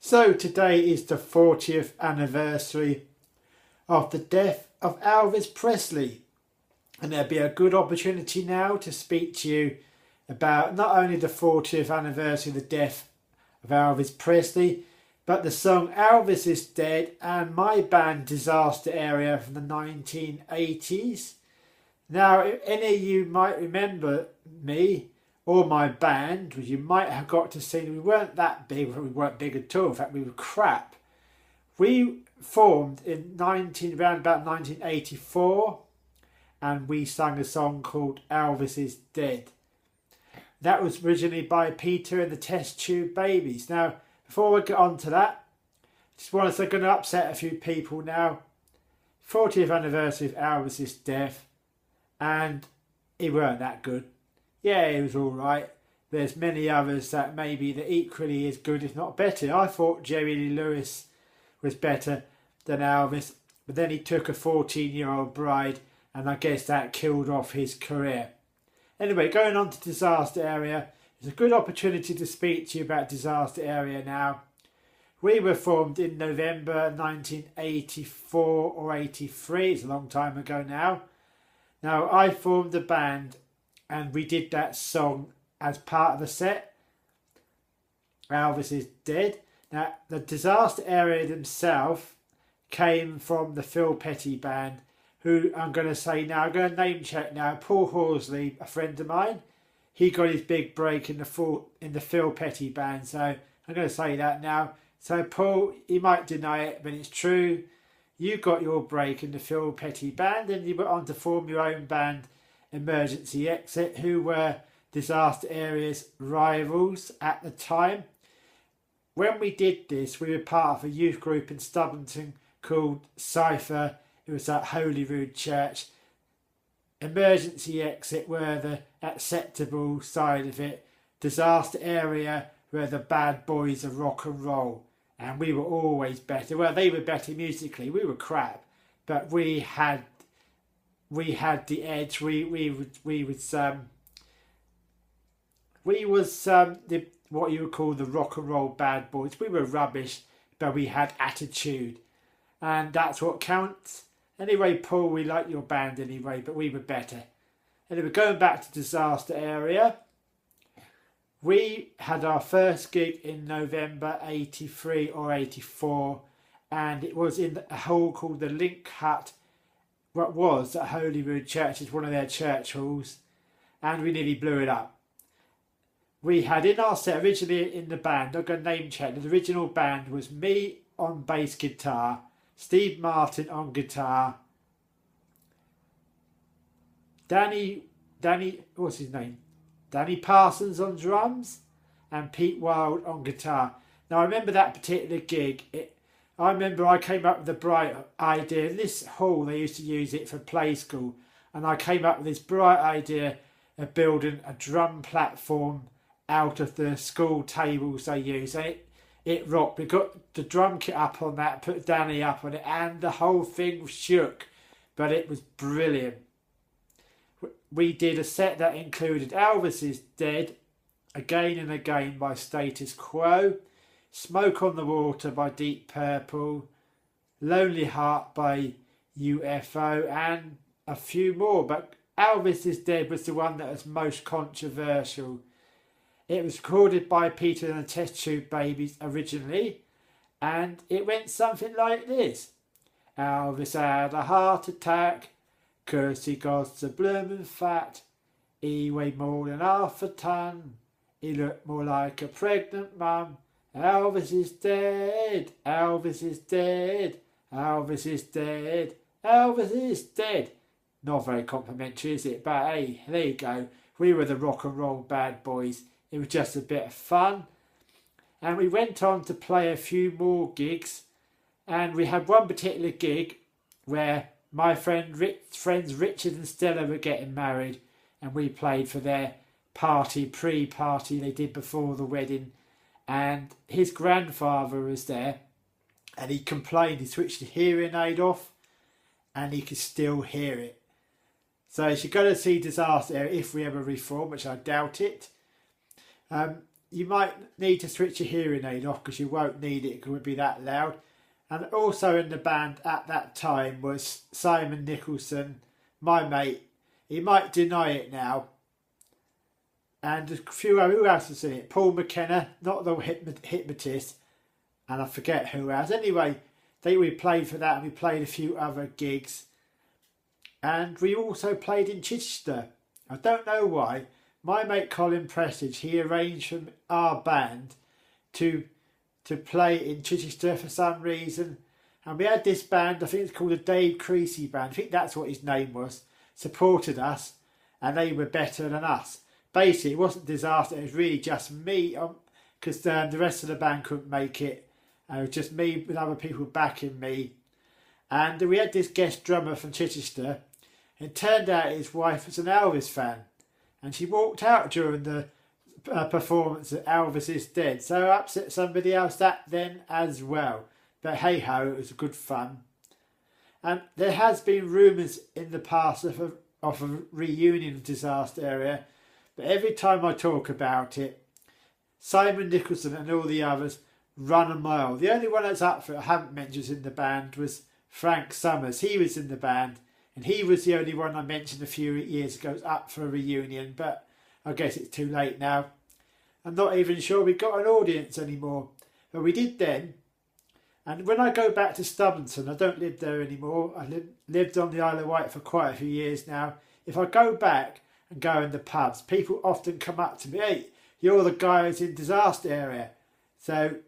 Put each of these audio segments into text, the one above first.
So today is the 40th anniversary of the death of Elvis Presley, and there'll be a good opportunity now to speak to you about not only the 40th anniversary of the death of Elvis Presley, but the song Elvis is Dead and my band Disaster Area from the 1980s. Now, if any of you might remember me or my band, which you might have got to see, we weren't that big, we weren't big at all, in fact we were crap. We formed in around about 1984, and we sang a song called Elvis is Dead. That was originally by Peter and the Test Tube Babies. Now, before we get on to that, just want to say I'm going to upset a few people now. 40th anniversary of Elvis's death, and he weren't that good. Yeah, he was alright. There's many others that maybe that equally as good, if not better. I thought Jerry Lee Lewis was better than Elvis, but then he took a 14-year-old bride, and I guess that killed off his career. Anyway, going on to Disaster Area, it's a good opportunity to speak to you about Disaster Area now. We were formed in November 1984 or 83, it's a long time ago now. Now, I formed the band and we did that song as part of the set, Elvis is Dead. Now, the Disaster Area themselves came from the Phil Petty band, who I'm going to say now, I'm going to name check now, Paul Horsley, a friend of mine, he got his big break in the Phil Petty band, so I'm going to say that now. So Paul, he might deny it, but it's true. You got your break in the Phil Petty band, and you went on to form your own band, Emergency Exit, who were Disaster Area's rivals at the time. When we did this, we were part of a youth group in Stubbington called Cypher. It was at Holyrood Church. Emergency Exit were the acceptable side of it. Disaster Area were the bad boys of rock and roll. And we were always better. Well, they were better musically. We were crap, but we had the edge. We was what you would call the rock and roll bad boys. We were rubbish, but we had attitude, and that's what counts. Anyway, Paul, we like your band anyway, but we were better. Anyway, going back to Disaster Area, we had our first gig in November 83 or 84, and it was in a hall called the Link Hut, what was at Holyrood Church. It's one of their church halls, and we nearly blew it up. We had in our set, originally in the band, I'm going to name check, the original band was me on bass guitar, Steve Martin on guitar, Danny, what's his name? Danny Parsons on drums, and Pete Wild on guitar. Now, I remember that particular gig. I remember I came up with a bright idea. In this hall, they used to use it for play school, and I came up with this bright idea of building a drum platform out of the school tables they use, and it rocked. We got the drum kit up on that, put Danny up on it, and the whole thing shook, but it was brilliant. We did a set that included Elvis is Dead, Again and Again by Status Quo, Smoke on the Water by Deep Purple, Lonely Heart by UFO, and a few more, but Elvis is Dead was the one that was most controversial. It was recorded by Peter and the Test Tube Babies originally, and it went something like this. Elvis had a heart attack, 'cause he got so bloomin' fat. He weighed more than half a ton. He looked more like a pregnant mum. Elvis is dead. Elvis is dead. Elvis is dead. Elvis is dead. Not very complimentary, is it? But hey, there you go. We were the rock and roll bad boys. It was just a bit of fun. And we went on to play a few more gigs. And we had one particular gig where my friends Richard and Stella were getting married, and we played for their pre-party they did before the wedding, and his grandfather was there, and he complained. He switched the hearing aid off, and he could still hear it. So you should go to see Disaster Area if we ever reform, which I doubt it. you might need to switch your hearing aid off because you won't need it because it would be that loud. And also in the band at that time was Simon Nicholson, my mate. He might deny it now. And a few, who else was in it? Paul McKenna, not the hypnotist. And I forget who else. Anyway, we played for that and we played a few other gigs. And we also played in Chichester. I don't know why. My mate Colin Prestidge, he arranged for our band to play in Chichester for some reason. And we had this band, I think it's called the Dave Creasy Band, I think that's what his name was, supported us, and they were better than us. Basically, it wasn't Disaster, it was really just me, because the rest of the band couldn't make it. It was just me with other people backing me. And we had this guest drummer from Chichester. It turned out his wife was an Elvis fan. And she walked out during the performance of Elvis is Dead. So I upset somebody else that then as well. But hey ho, it was good fun. And there has been rumours in the past of a reunion of Disaster Area. But every time I talk about it, Simon Nicholson and all the others run a mile. The only one that's up for it I haven't mentioned in the band was Frank Summers. He was in the band. And he was the only one I mentioned a few years ago up for a reunion, but I guess it's too late now. I'm not even sure we got an audience anymore, but we did then. And when I go back to Stubbington, I don't live there anymore. I lived on the Isle of Wight for quite a few years now. If I go back and go in the pubs, people often come up to me, hey, you're the guy who's in Disaster Area. So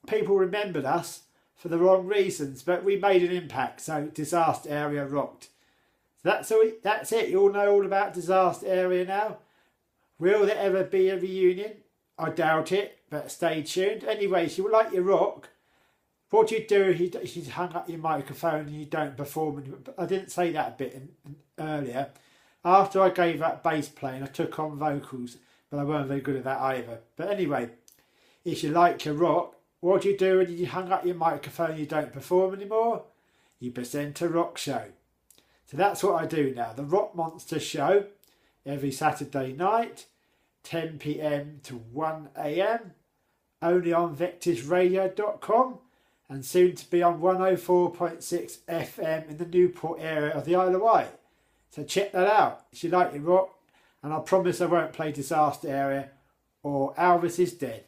people remembered us for the wrong reasons, but we made an impact, so Disaster Area rocked. That's it. You all know all about Disaster Area now. Will there ever be a reunion? I doubt it, but stay tuned. Anyway, if you like your rock, what do you do if you hung up your microphone and you don't perform? I didn't say that bit earlier. After I gave up bass playing, I took on vocals, but I weren't very good at that either. But anyway, if you like your rock, what do you do when you hung up your microphone and you don't perform anymore? You present a rock show. So that's what I do now. The Rock Monster Show, every Saturday night, 10 p.m. to 1 a.m. Only on vectisradio.com and soon to be on 104.6 FM in the Newport area of the Isle of Wight. So check that out if you like your rock. And I promise I won't play Disaster Area or Elvis is Dead.